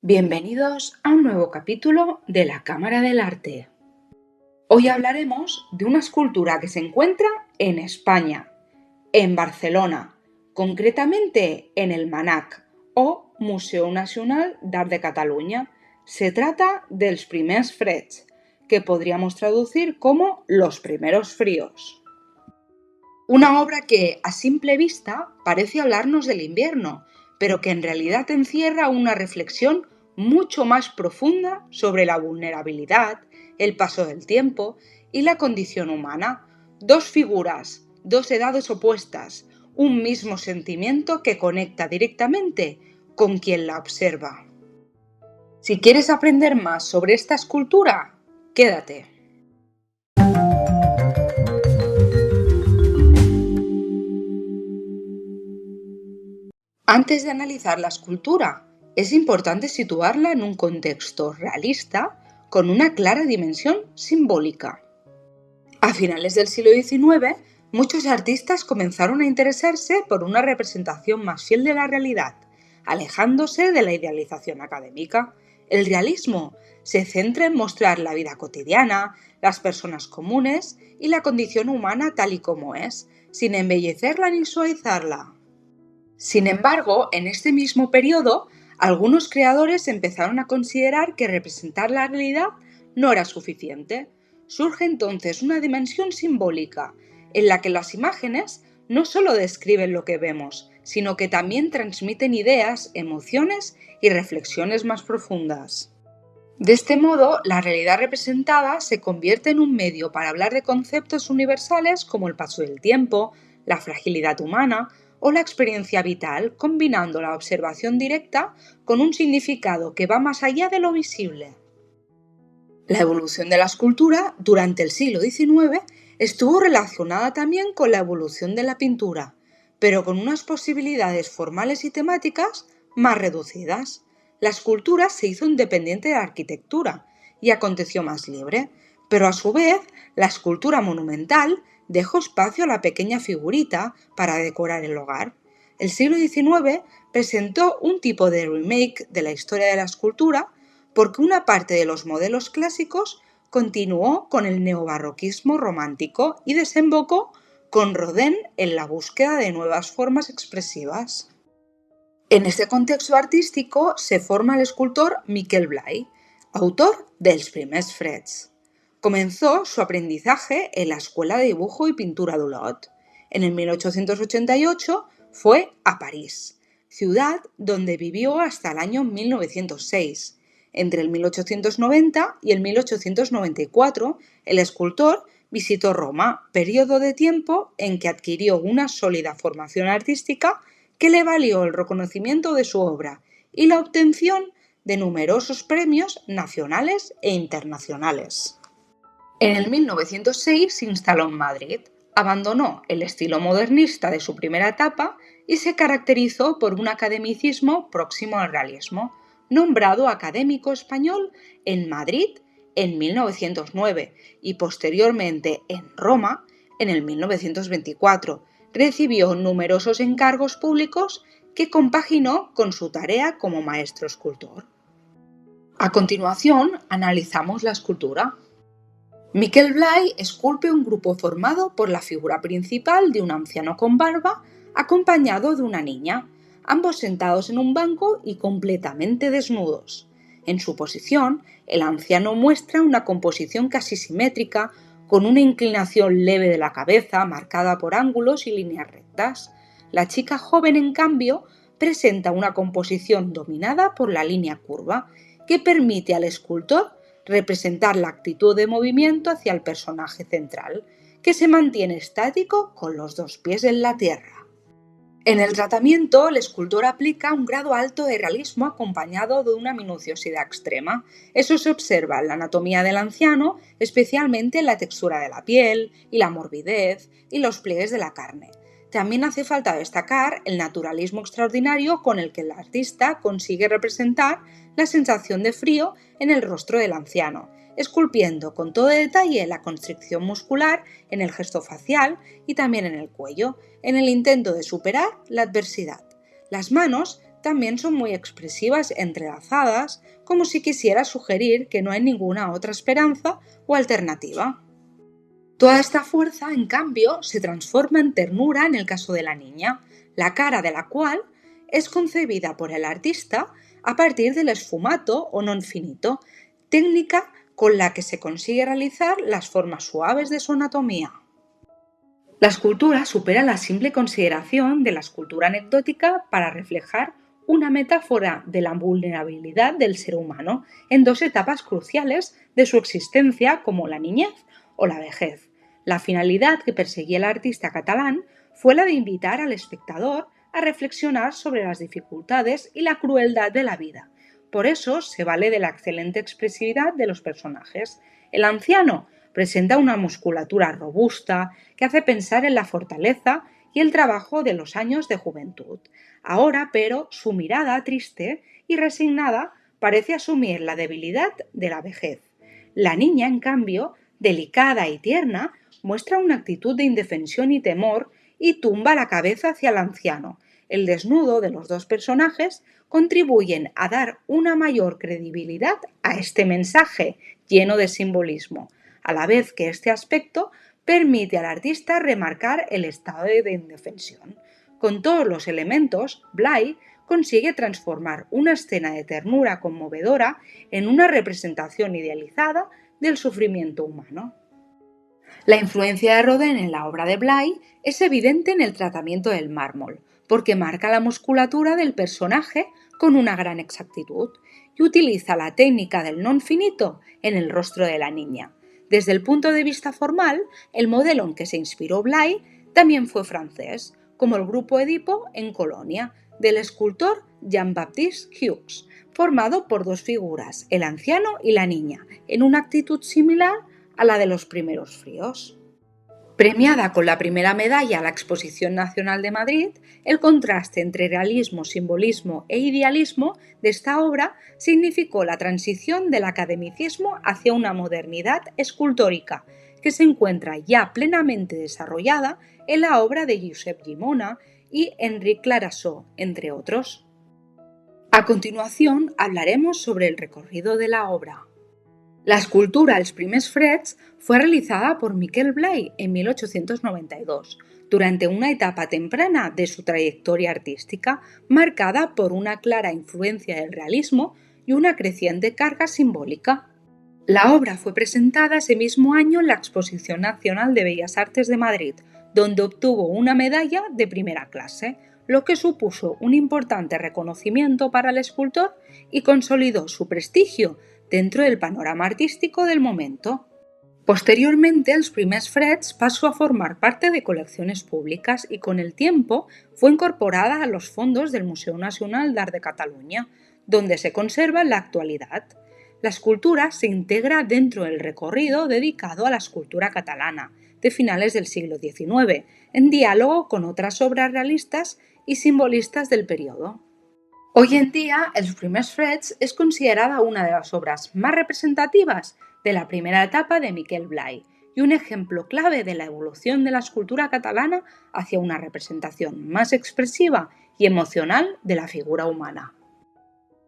Bienvenidos a un nuevo capítulo de la Cámara del Arte. Hoy hablaremos de una escultura que se encuentra en España, en Barcelona, concretamente en el MNAC o Museu Nacional d'Art de Catalunya. Se trata dels primers freds, que podríamos traducir como los primeros fríos. Una obra que, a simple vista, parece hablarnos del invierno, pero que en realidad encierra una reflexión mucho más profunda sobre la vulnerabilidad, el paso del tiempo y la condición humana. Dos figuras, dos edades opuestas, un mismo sentimiento que conecta directamente con quien la observa. Si quieres aprender más sobre esta escultura, quédate. Antes de analizar la escultura, es importante situarla en un contexto realista con una clara dimensión simbólica. A finales del siglo XIX, muchos artistas comenzaron a interesarse por una representación más fiel de la realidad, alejándose de la idealización académica. El realismo se centra en mostrar la vida cotidiana, las personas comunes y la condición humana tal y como es, sin embellecerla ni suavizarla. Sin embargo, en este mismo periodo, algunos creadores empezaron a considerar que representar la realidad no era suficiente. Surge entonces una dimensión simbólica, en la que las imágenes no solo describen lo que vemos, sino que también transmiten ideas, emociones y reflexiones más profundas. De este modo, la realidad representada se convierte en un medio para hablar de conceptos universales como el paso del tiempo, la fragilidad humana o la experiencia vital, combinando la observación directa con un significado que va más allá de lo visible. La evolución de la escultura durante el siglo XIX estuvo relacionada también con la evolución de la pintura, pero con unas posibilidades formales y temáticas más reducidas. La escultura se hizo independiente de la arquitectura y aconteció más libre, pero a su vez la escultura monumental dejó espacio a la pequeña figurita para decorar el hogar. El siglo XIX presentó un tipo de remake de la historia de la escultura porque una parte de los modelos clásicos continuó con el neobarroquismo romántico y desembocó con Rodin en la búsqueda de nuevas formas expresivas. En este contexto artístico se forma el escultor Miquel Blay, autor dels primers freds. Comenzó su aprendizaje en la Escuela de Dibujo y Pintura d'Olot. En el 1888 fue a París, ciudad donde vivió hasta el año 1906. Entre el 1890 y el 1894, el escultor visitó Roma, periodo de tiempo en que adquirió una sólida formación artística que le valió el reconocimiento de su obra y la obtención de numerosos premios nacionales e internacionales. En el 1906 se instaló en Madrid, abandonó el estilo modernista de su primera etapa y se caracterizó por un academicismo próximo al realismo, nombrado académico español en Madrid en 1909 y posteriormente en Roma en el 1924. Recibió numerosos encargos públicos que compaginó con su tarea como maestro escultor. A continuación, analizamos la escultura. Miquel Blay esculpe un grupo formado por la figura principal de un anciano con barba acompañado de una niña, ambos sentados en un banco y completamente desnudos. En su posición, el anciano muestra una composición casi simétrica, con una inclinación leve de la cabeza marcada por ángulos y líneas rectas. La chica joven, en cambio, presenta una composición dominada por la línea curva, que permite al escultor representar la actitud de movimiento hacia el personaje central, que se mantiene estático con los dos pies en la tierra. En el tratamiento, el escultor aplica un grado alto de realismo acompañado de una minuciosidad extrema. Eso se observa en la anatomía del anciano, especialmente en la textura de la piel y la morbidez y los pliegues de la carne. También hace falta destacar el naturalismo extraordinario con el que el artista consigue representar la sensación de frío en el rostro del anciano, esculpiendo con todo detalle la constricción muscular en el gesto facial y también en el cuello, en el intento de superar la adversidad. Las manos también son muy expresivas entrelazadas, como si quisiera sugerir que no hay ninguna otra esperanza o alternativa. Toda esta fuerza, en cambio, se transforma en ternura en el caso de la niña, la cara de la cual es concebida por el artista a partir del esfumato o non finito, técnica con la que se consigue realizar las formas suaves de su anatomía. La escultura supera la simple consideración de la escultura anecdótica para reflejar una metáfora de la vulnerabilidad del ser humano en dos etapas cruciales de su existencia, como la niñez o la vejez. La finalidad que perseguía el artista catalán fue la de invitar al espectador a reflexionar sobre las dificultades y la crueldad de la vida. Por eso se vale de la excelente expresividad de los personajes. El anciano presenta una musculatura robusta que hace pensar en la fortaleza y el trabajo de los años de juventud. Ahora, pero, su mirada triste y resignada parece asumir la debilidad de la vejez. La niña, en cambio, delicada y tierna, muestra una actitud de indefensión y temor y tumba la cabeza hacia el anciano. El desnudo de los dos personajes contribuyen a dar una mayor credibilidad a este mensaje lleno de simbolismo, a la vez que este aspecto permite al artista remarcar el estado de indefensión. Con todos los elementos, Blay consigue transformar una escena de ternura conmovedora en una representación idealizada del sufrimiento humano. La influencia de Rodin en la obra de Blay es evidente en el tratamiento del mármol, porque marca la musculatura del personaje con una gran exactitud y utiliza la técnica del non finito en el rostro de la niña. Desde el punto de vista formal, el modelo en que se inspiró Blay también fue francés, como el grupo Edipo en Colonia, del escultor Jean-Baptiste Hughes, formado por dos figuras, el anciano y la niña, en una actitud similar a la de los primeros fríos. Premiada con la primera medalla a la Exposición Nacional de Madrid, el contraste entre realismo, simbolismo e idealismo de esta obra significó la transición del academicismo hacia una modernidad escultórica, que se encuentra ya plenamente desarrollada en la obra de Josep Llimona y Enric Clarasó, entre otros. A continuación hablaremos sobre el recorrido de la obra. La escultura Els primers freds fue realizada por Miquel Blay en 1892, durante una etapa temprana de su trayectoria artística, marcada por una clara influencia del realismo y una creciente carga simbólica. La obra fue presentada ese mismo año en la Exposición Nacional de Bellas Artes de Madrid, donde obtuvo una medalla de primera clase, lo que supuso un importante reconocimiento para el escultor y consolidó su prestigio dentro del panorama artístico del momento. Posteriormente, Els primers freds pasó a formar parte de colecciones públicas y con el tiempo fue incorporada a los fondos del Museu Nacional d'Art de Catalunya, donde se conserva en la actualidad. La escultura se integra dentro del recorrido dedicado a la escultura catalana de finales del siglo XIX, en diálogo con otras obras realistas y simbolistas del periodo. Hoy en día, Els primers freds es considerada una de las obras más representativas de la primera etapa de Miquel Blay y un ejemplo clave de la evolución de la escultura catalana hacia una representación más expresiva y emocional de la figura humana.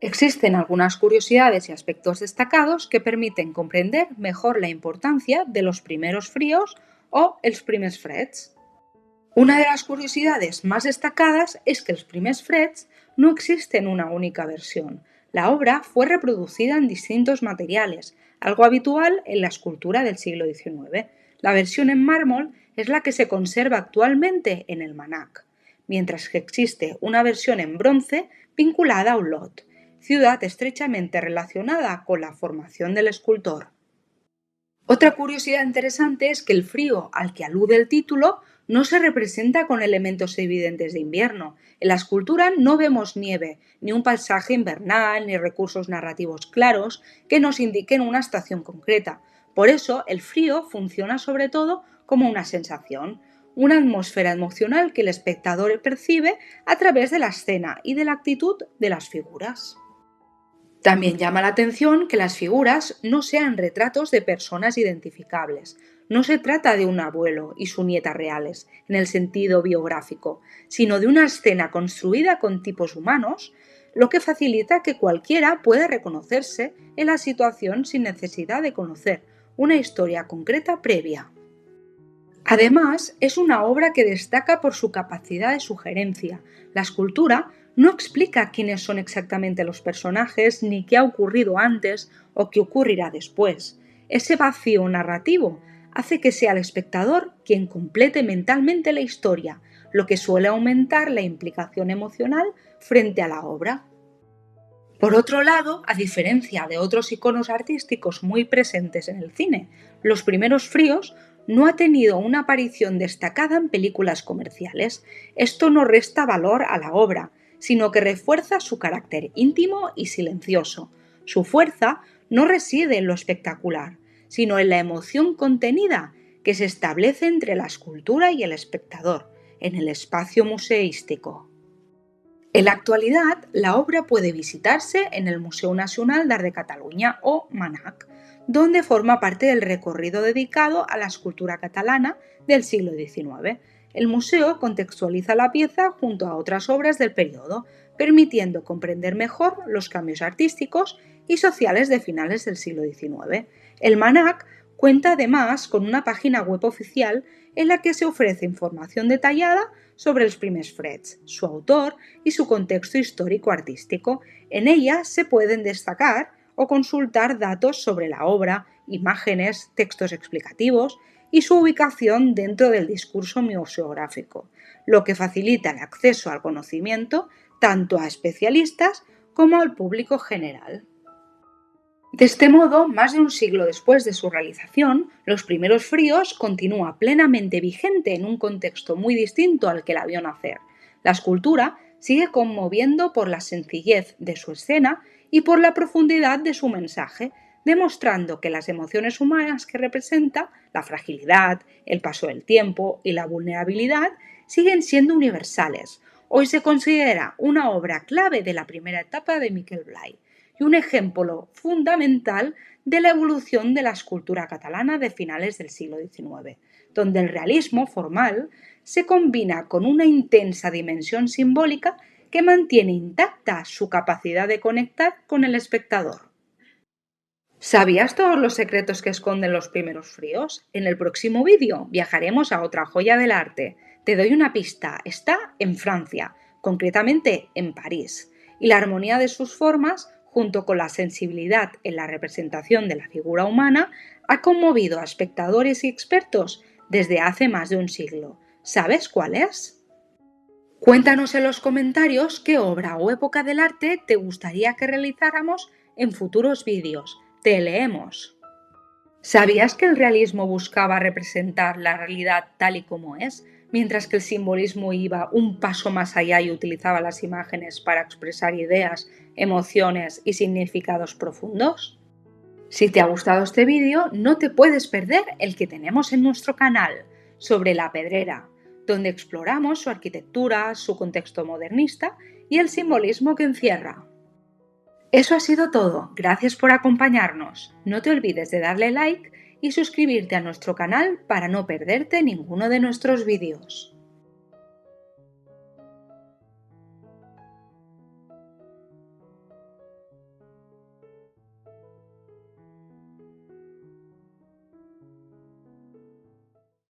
Existen algunas curiosidades y aspectos destacados que permiten comprender mejor la importancia de los primeros fríos o Els primers freds. Una de las curiosidades más destacadas es que Els primers freds no existe en una única versión. La obra fue reproducida en distintos materiales, algo habitual en la escultura del siglo XIX. La versión en mármol es la que se conserva actualmente en el Manac, mientras que existe una versión en bronce vinculada a Olot, ciudad estrechamente relacionada con la formación del escultor. Otra curiosidad interesante es que el frío al que alude el título no se representa con elementos evidentes de invierno. En la escultura no vemos nieve, ni un paisaje invernal, ni recursos narrativos claros que nos indiquen una estación concreta. Por eso, el frío funciona sobre todo como una sensación, una atmósfera emocional que el espectador percibe a través de la escena y de la actitud de las figuras. También llama la atención que las figuras no sean retratos de personas identificables. No se trata de un abuelo y su nieta reales, en el sentido biográfico, sino de una escena construida con tipos humanos, lo que facilita que cualquiera pueda reconocerse en la situación sin necesidad de conocer una historia concreta previa. Además, es una obra que destaca por su capacidad de sugerencia. La escultura no explica quiénes son exactamente los personajes, ni qué ha ocurrido antes o qué ocurrirá después. Ese vacío narrativo hace que sea el espectador quien complete mentalmente la historia, lo que suele aumentar la implicación emocional frente a la obra. Por otro lado, a diferencia de otros iconos artísticos muy presentes en el cine, Los primeros fríos no ha tenido una aparición destacada en películas comerciales. Esto no resta valor a la obra, sino que refuerza su carácter íntimo y silencioso. Su fuerza no reside en lo espectacular, sino en la emoción contenida que se establece entre la escultura y el espectador, en el espacio museístico. En la actualidad, la obra puede visitarse en el Museu Nacional d'Art de Catalunya o MANAC, donde forma parte del recorrido dedicado a la escultura catalana del siglo XIX. El museo contextualiza la pieza junto a otras obras del periodo, permitiendo comprender mejor los cambios artísticos y sociales de finales del siglo XIX. El MANAC cuenta además con una página web oficial en la que se ofrece información detallada sobre los primers freds, su autor y su contexto histórico-artístico. En ella se pueden destacar o consultar datos sobre la obra, imágenes, textos explicativos y su ubicación dentro del discurso museográfico, lo que facilita el acceso al conocimiento tanto a especialistas como al público general. De este modo, más de un siglo después de su realización, Los primeros fríos continúa plenamente vigente en un contexto muy distinto al que la vio nacer. La escultura sigue conmoviendo por la sencillez de su escena y por la profundidad de su mensaje, demostrando que las emociones humanas que representa, la fragilidad, el paso del tiempo y la vulnerabilidad, siguen siendo universales. Hoy se considera una obra clave de la primera etapa de Miquel Blay y un ejemplo fundamental de la evolución de la escultura catalana de finales del siglo XIX, donde el realismo formal se combina con una intensa dimensión simbólica que mantiene intacta su capacidad de conectar con el espectador. ¿Sabías todos los secretos que esconden Los primeros fríos? En el próximo vídeo viajaremos a otra joya del arte. Te doy una pista, está en Francia, concretamente en París, y la armonía de sus formas junto con la sensibilidad en la representación de la figura humana, ha conmovido a espectadores y expertos desde hace más de un siglo. ¿Sabes cuál es? Cuéntanos en los comentarios qué obra o época del arte te gustaría que realizáramos en futuros vídeos. Te leemos. ¿Sabías que el realismo buscaba representar la realidad tal y como es, mientras que el simbolismo iba un paso más allá y utilizaba las imágenes para expresar ideas, emociones y significados profundos? Si te ha gustado este vídeo, no te puedes perder el que tenemos en nuestro canal sobre la Pedrera, donde exploramos su arquitectura, su contexto modernista y el simbolismo que encierra. Eso ha sido todo, gracias por acompañarnos. No te olvides de darle like y suscribirte a nuestro canal para no perderte ninguno de nuestros vídeos.